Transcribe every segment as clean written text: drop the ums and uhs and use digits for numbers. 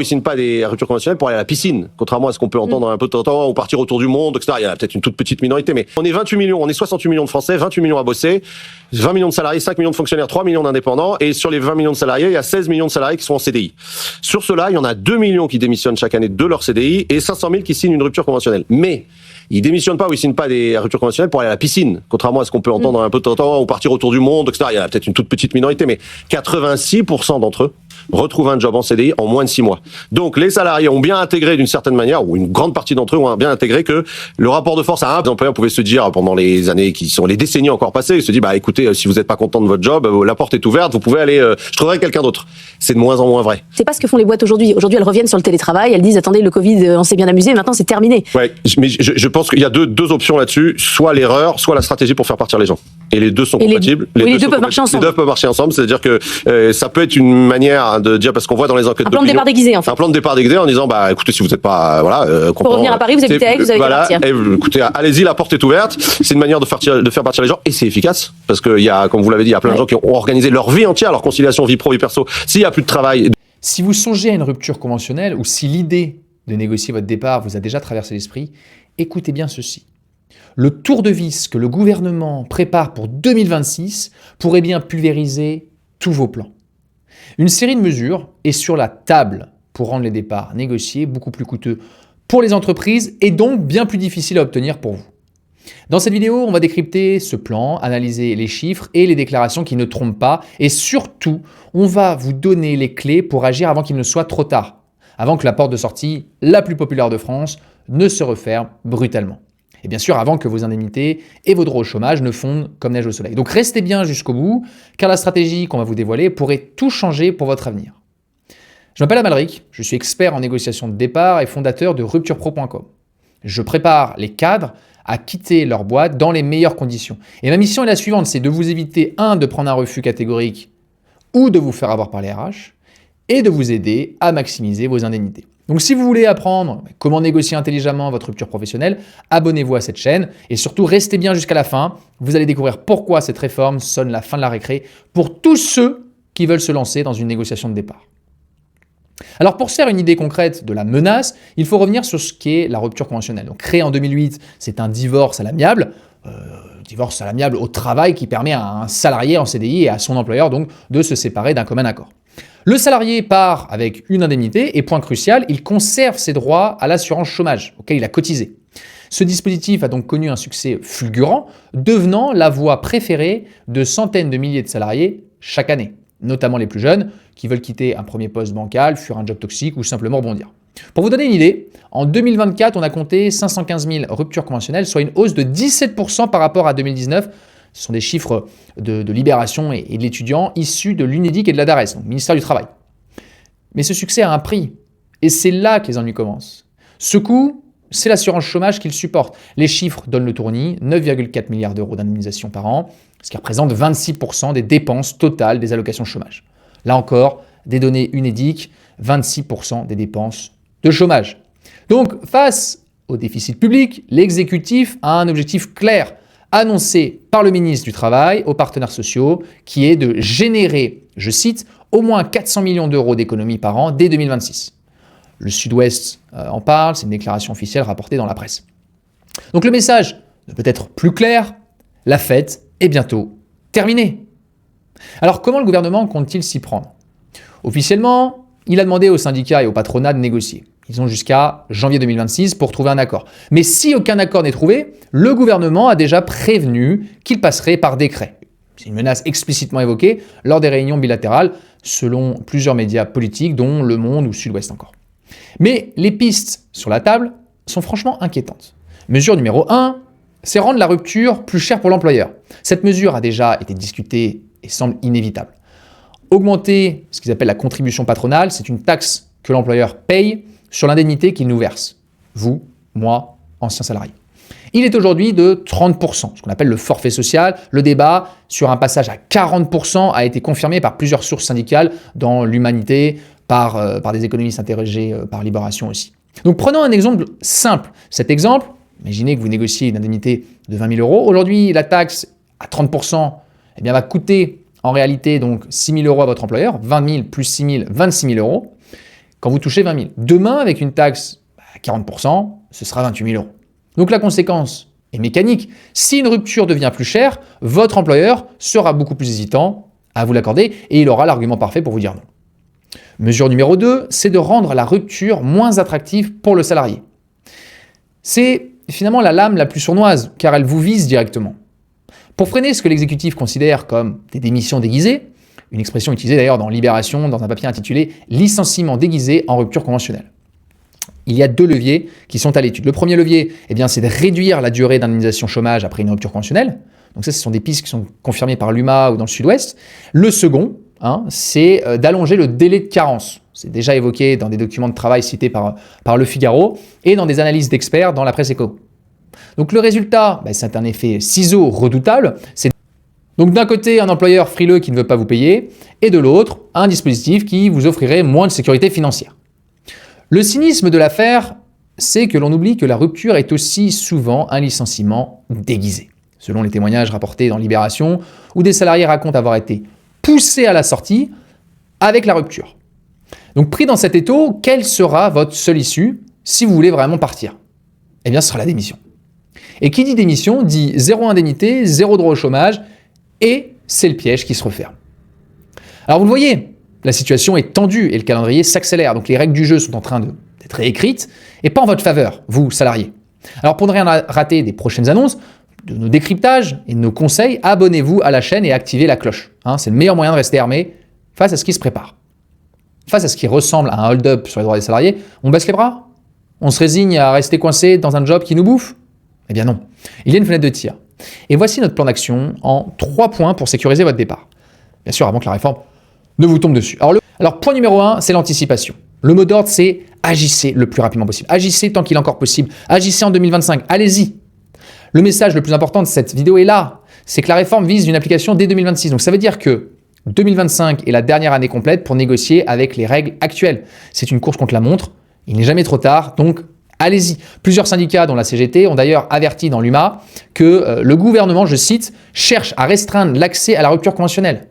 Ils signent pas des ruptures conventionnelles pour aller à la piscine, contrairement à ce qu'on peut entendre un peu de temps en temps, ou partir autour du monde, etc. Il y a peut-être une toute petite minorité, mais on est 28 millions, on est 68 millions de Français, 28 millions à bosser, 20 millions de salariés, 5 millions de fonctionnaires, 3 millions d'indépendants, et sur les 20 millions de salariés, il y a 16 millions de salariés qui sont en CDI. Sur cela, il y en a 2 millions qui démissionnent chaque année de leur CDI, et 500 000 qui signent une rupture conventionnelle. Mais ils démissionnent pas ou ils signent pas des ruptures conventionnelles pour aller à la piscine, contrairement à ce qu'on peut entendre un peu de temps en temps, ou partir autour du monde, etc. Il y a peut-être une toute petite minorité, mais 86% d'entre eux retrouvent un job en CDI en moins de 6 mois. Donc les salariés ont bien intégré d'une certaine manière, ou une grande partie d'entre eux ont bien intégré que le rapport de force à un employeur pouvait se dire pendant les années qui sont les décennies encore passées, il se dit bah écoutez, si vous n'êtes pas content de votre job, la porte est ouverte, vous pouvez aller, je trouverai quelqu'un d'autre. C'est de moins en moins vrai. C'est pas ce que font les boîtes aujourd'hui. Aujourd'hui, elles reviennent sur le télétravail, elles disent attendez, le Covid, on s'est bien amusé, maintenant c'est terminé. Ouais, mais je pense qu'il y a deux options là-dessus, soit l'erreur, soit la stratégie pour faire partir les gens. Et les deux sont compatibles. Les deux peuvent marcher ensemble. Les deux peuvent marcher ensemble, c'est-à-dire que ça peut être une manière de dire, parce qu'on voit dans les enquêtes un plan de départ déguisé en fait. Un plan de départ déguisé en disant bah écoutez, si vous n'êtes pas content, pour revenir à Paris, vous habitez à Aix, vous avez qu'à partir. Écoutez, allez-y, la porte est ouverte. C'est une manière de faire partir les gens et c'est efficace parce qu'il y a, comme vous l'avez dit, il y a plein de gens qui ont organisé leur vie entière, leur conciliation vie pro vie perso. S'il y a plus de travail. Si vous songez à une rupture conventionnelle ou si l'idée de négocier votre départ vous a déjà traversé l'esprit, écoutez bien ceci. Le tour de vis que le gouvernement prépare pour 2026 pourrait bien pulvériser tous vos plans. Une série de mesures est sur la table pour rendre les départs négociés beaucoup plus coûteux pour les entreprises et donc bien plus difficiles à obtenir pour vous. Dans cette vidéo, on va décrypter ce plan, analyser les chiffres et les déclarations qui ne trompent pas et surtout, on va vous donner les clés pour agir avant qu'il ne soit trop tard, avant que la porte de sortie la plus populaire de France ne se referme brutalement. Et bien sûr, avant que vos indemnités et vos droits au chômage ne fondent comme neige au soleil. Donc restez bien jusqu'au bout, car la stratégie qu'on va vous dévoiler pourrait tout changer pour votre avenir. Je m'appelle Amalric, je suis expert en négociation de départ et fondateur de rupturepro.com. Je prépare les cadres à quitter leur boîte dans les meilleures conditions. Et ma mission est la suivante, c'est de vous éviter, de prendre un refus catégorique ou de vous faire avoir par les RH, et de vous aider à maximiser vos indemnités. Donc si vous voulez apprendre comment négocier intelligemment votre rupture professionnelle, abonnez-vous à cette chaîne et surtout restez bien jusqu'à la fin. Vous allez découvrir pourquoi cette réforme sonne la fin de la récré pour tous ceux qui veulent se lancer dans une négociation de départ. Alors pour se faire une idée concrète de la menace, il faut revenir sur ce qu'est la rupture conventionnelle. Donc créé en 2008, c'est un divorce à l'amiable. Divorce à l'amiable au travail qui permet à un salarié en CDI et à son employeur donc de se séparer d'un commun accord. Le salarié part avec une indemnité et point crucial, il conserve ses droits à l'assurance chômage auquel il a cotisé. Ce dispositif a donc connu un succès fulgurant, devenant la voie préférée de centaines de milliers de salariés chaque année, notamment les plus jeunes qui veulent quitter un premier poste bancal, fuir un job toxique ou simplement rebondir. Pour vous donner une idée, en 2024, on a compté 515 000 ruptures conventionnelles, soit une hausse de 17% par rapport à 2019. Ce sont des chiffres de Libération et de l'étudiant issus de l'UNEDIC et de la DARES, donc ministère du Travail. Mais ce succès a un prix, et c'est là que les ennuis commencent. Ce coût, c'est l'assurance chômage qu'il supporte. Les chiffres donnent le tournis, 9,4 milliards d'euros d'indemnisation par an, ce qui représente 26% des dépenses totales des allocations chômage. Là encore, des données UNEDIC, 26% des dépenses de chômage. Donc, face au déficit public, l'exécutif a un objectif clair, annoncé par le ministre du Travail aux partenaires sociaux, qui est de générer, je cite, au moins 400 millions d'euros d'économies par an dès 2026. Le Sud-Ouest en parle, c'est une déclaration officielle rapportée dans la presse. Donc le message ne peut être plus clair, la fête est bientôt terminée. Alors comment le gouvernement compte-t-il s'y prendre ? Officiellement, il a demandé aux syndicats et au patronat de négocier. Ils ont jusqu'à janvier 2026 pour trouver un accord. Mais si aucun accord n'est trouvé, le gouvernement a déjà prévenu qu'il passerait par décret. C'est une menace explicitement évoquée lors des réunions bilatérales, selon plusieurs médias politiques, dont Le Monde ou Sud-Ouest encore. Mais les pistes sur la table sont franchement inquiétantes. Mesure numéro 1, c'est rendre la rupture plus chère pour l'employeur. Cette mesure a déjà été discutée et semble inévitable. Augmenter ce qu'ils appellent la contribution patronale, c'est une taxe que l'employeur paye sur l'indemnité qu'il nous verse. Vous, moi, anciens salariés. Il est aujourd'hui de 30%, ce qu'on appelle le forfait social. Le débat sur un passage à 40% a été confirmé par plusieurs sources syndicales dans l'Humanité, par des économistes interrogés par Libération aussi. Donc prenons un exemple simple. Cet exemple, imaginez que vous négociez une indemnité de 20 000 euros. Aujourd'hui, la taxe à 30% va coûter en réalité donc 6 000 euros à votre employeur, 20 000 plus 6 000, 26 000 euros. quand vous touchez 20 000. Demain, avec une taxe à 40%, ce sera 28 000 euros. Donc la conséquence est mécanique. Si une rupture devient plus chère, votre employeur sera beaucoup plus hésitant à vous l'accorder et il aura l'argument parfait pour vous dire non. Mesure numéro 2, c'est de rendre la rupture moins attractive pour le salarié. C'est finalement la lame la plus sournoise, car elle vous vise directement. Pour freiner ce que l'exécutif considère comme des démissions déguisées, une expression utilisée d'ailleurs dans Libération, dans un papier intitulé « Licenciement déguisé en rupture conventionnelle ». Il y a 2 leviers qui sont à l'étude. Le premier levier, c'est de réduire la durée d'indemnisation chômage après une rupture conventionnelle. Donc ça, ce sont des pistes qui sont confirmées par l'UMA ou dans le Sud-Ouest. Le second, c'est d'allonger le délai de carence. C'est déjà évoqué dans des documents de travail cités par Le Figaro et dans des analyses d'experts dans la presse éco. Donc le résultat, c'est un effet ciseau redoutable. Donc d'un côté, un employeur frileux qui ne veut pas vous payer, et de l'autre, un dispositif qui vous offrirait moins de sécurité financière. Le cynisme de l'affaire, c'est que l'on oublie que la rupture est aussi souvent un licenciement déguisé. Selon les témoignages rapportés dans Libération, où des salariés racontent avoir été poussés à la sortie avec la rupture. Donc pris dans cet étau, quelle sera votre seule issue si vous voulez vraiment partir? Ce sera la démission. Et qui dit démission dit zéro indemnité, zéro droit au chômage, et c'est le piège qui se referme. Alors vous le voyez, la situation est tendue et le calendrier s'accélère. Donc les règles du jeu sont en train d'être réécrites et pas en votre faveur, vous, salariés. Alors pour ne rien rater des prochaines annonces, de nos décryptages et de nos conseils, abonnez-vous à la chaîne et activez la cloche. C'est le meilleur moyen de rester armé face à ce qui se prépare. Face à ce qui ressemble à un hold-up sur les droits des salariés, on baisse les bras? On se résigne à rester coincé dans un job qui nous bouffe? Eh bien non. Il y a une fenêtre de tir. Et voici notre plan d'action en 3 points pour sécuriser votre départ. Bien sûr, avant que la réforme ne vous tombe dessus. Alors point numéro 1, c'est l'anticipation. Le mot d'ordre, c'est agissez le plus rapidement possible. Agissez tant qu'il est encore possible. Agissez en 2025. Allez-y. Le message le plus important de cette vidéo est là. C'est que la réforme vise une application dès 2026. Donc ça veut dire que 2025 est la dernière année complète pour négocier avec les règles actuelles. C'est une course contre la montre. Il n'est jamais trop tard. Donc allez-y. Plusieurs syndicats, dont la CGT, ont d'ailleurs averti dans l'UMA que le gouvernement, je cite, cherche à restreindre l'accès à la rupture conventionnelle.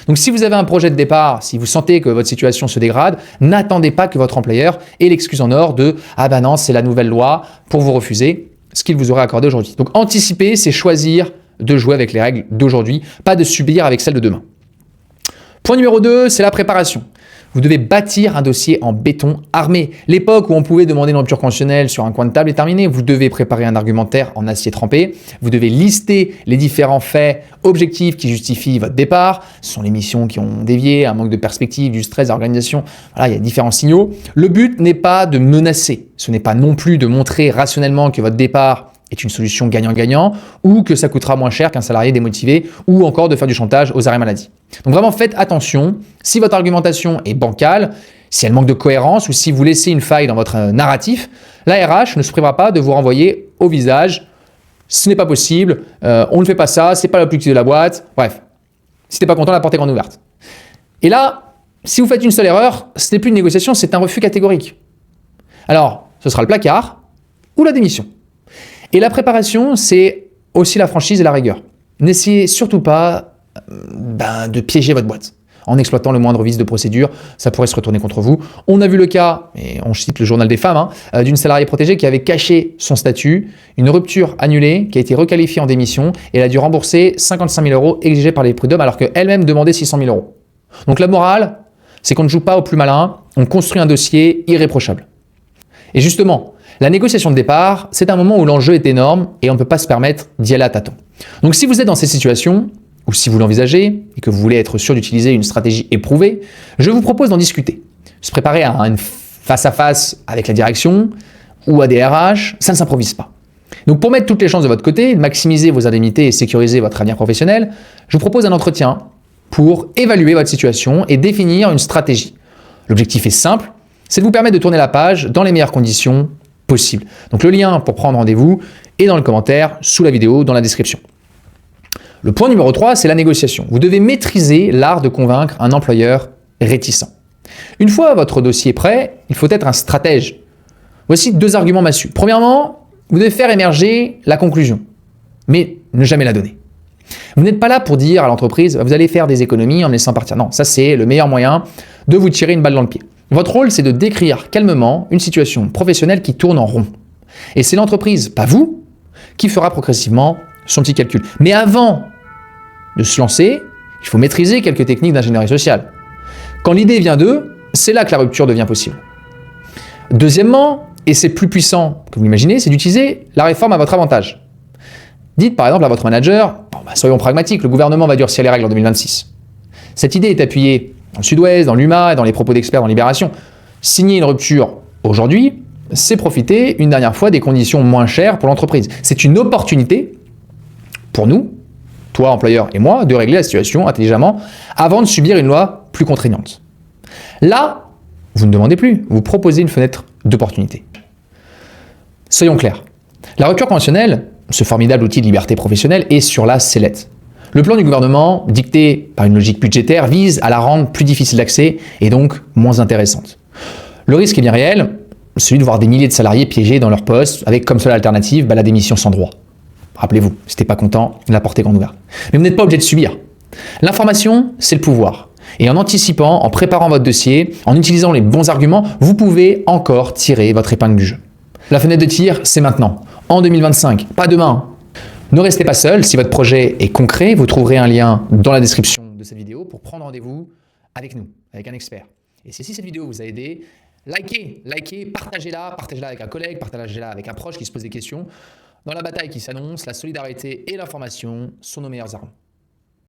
Donc si vous avez un projet de départ, si vous sentez que votre situation se dégrade, n'attendez pas que votre employeur ait l'excuse en or de « Ah ben non, c'est la nouvelle loi » pour vous refuser ce qu'il vous aurait accordé aujourd'hui. Donc anticiper, c'est choisir de jouer avec les règles d'aujourd'hui, pas de subir avec celles de demain. Point numéro 2, c'est la préparation. Vous devez bâtir un dossier en béton armé. L'époque où on pouvait demander une rupture conventionnelle sur un coin de table est terminée. Vous devez préparer un argumentaire en acier trempé. Vous devez lister les différents faits objectifs qui justifient votre départ. Ce sont les missions qui ont dévié, un manque de perspective, du stress, d'organisation. Voilà, il y a différents signaux. Le but n'est pas de menacer. Ce n'est pas non plus de montrer rationnellement que votre départ est une solution gagnant-gagnant ou que ça coûtera moins cher qu'un salarié démotivé ou encore de faire du chantage aux arrêts maladie. Donc vraiment faites attention, si votre argumentation est bancale, si elle manque de cohérence ou si vous laissez une faille dans votre narratif, la RH ne se privera pas de vous renvoyer au visage « ce n'est pas possible, on ne fait pas ça, c'est pas l'objectif de la boîte ». Bref, si t'es pas content, la porte est grande ouverte. Et là, si vous faites une seule erreur, ce n'est plus une négociation, c'est un refus catégorique. Alors, ce sera le placard ou la démission. Et la préparation, c'est aussi la franchise et la rigueur. N'essayez surtout pas de piéger votre boîte en exploitant le moindre vice de procédure, ça pourrait se retourner contre vous. On a vu le cas, et on cite le journal des femmes, d'une salariée protégée qui avait caché son statut, une rupture annulée, qui a été requalifiée en démission, et elle a dû rembourser 55 000 € exigés par les prud'hommes alors qu'elle-même demandait 600 000 €. Donc la morale, c'est qu'on ne joue pas au plus malin, on construit un dossier irréprochable. Et justement, la négociation de départ, c'est un moment où l'enjeu est énorme et on ne peut pas se permettre d'y aller à tâtons. Donc si vous êtes dans ces situations, ou si vous l'envisagez et que vous voulez être sûr d'utiliser une stratégie éprouvée, je vous propose d'en discuter. Se préparer à une face-à-face avec la direction ou à des RH, ça ne s'improvise pas. Donc pour mettre toutes les chances de votre côté, maximiser vos indemnités et sécuriser votre avenir professionnel, je vous propose un entretien pour évaluer votre situation et définir une stratégie. L'objectif est simple, c'est de vous permettre de tourner la page dans les meilleures conditions possibles. Donc le lien pour prendre rendez-vous est dans le commentaire, sous la vidéo, dans la description. Le point numéro 3, c'est la négociation. Vous devez maîtriser l'art de convaincre un employeur réticent. Une fois votre dossier prêt, il faut être un stratège. Voici 2 arguments massus. Premièrement, vous devez faire émerger la conclusion, mais ne jamais la donner. Vous n'êtes pas là pour dire à l'entreprise « vous allez faire des économies en me laissant partir ». Non, ça c'est le meilleur moyen de vous tirer une balle dans le pied. Votre rôle, c'est de décrire calmement une situation professionnelle qui tourne en rond. Et c'est l'entreprise, pas vous, qui fera progressivement son petit calcul. Mais avant de se lancer, il faut maîtriser quelques techniques d'ingénierie sociale. Quand l'idée vient d'eux, c'est là que la rupture devient possible. Deuxièmement, et c'est plus puissant que vous l'imaginez, c'est d'utiliser la réforme à votre avantage. Dites par exemple à votre manager, soyons pragmatiques, le gouvernement va durcir les règles en 2026. Cette idée est appuyée dans le Sud-Ouest, dans l'UMA et dans les propos d'experts dans Libération. Signer une rupture aujourd'hui, c'est profiter une dernière fois des conditions moins chères pour l'entreprise. C'est une opportunité pour nous, toi employeur et moi, de régler la situation intelligemment avant de subir une loi plus contraignante. Là, vous ne demandez plus, vous proposez une fenêtre d'opportunité. Soyons clairs, la rupture conventionnelle, ce formidable outil de liberté professionnelle, est sur la sellette. Le plan du gouvernement, dicté par une logique budgétaire, vise à la rendre plus difficile d'accès et donc moins intéressante. Le risque est bien réel, celui de voir des milliers de salariés piégés dans leur poste avec comme seule alternative la démission sans droit. Rappelez-vous, si t'es pas content, la porte est grande ouverte. Mais vous n'êtes pas obligé de subir. L'information, c'est le pouvoir. Et en anticipant, en préparant votre dossier, en utilisant les bons arguments, vous pouvez encore tirer votre épingle du jeu. La fenêtre de tir, c'est maintenant, en 2025, pas demain. Ne restez pas seul, si votre projet est concret, vous trouverez un lien dans la description de cette vidéo pour prendre rendez-vous avec nous, avec un expert. Et si cette vidéo vous a aidé, likez, partagez-la avec un collègue, partagez-la avec un proche qui se pose des questions. Dans la bataille qui s'annonce, la solidarité et l'information sont nos meilleures armes.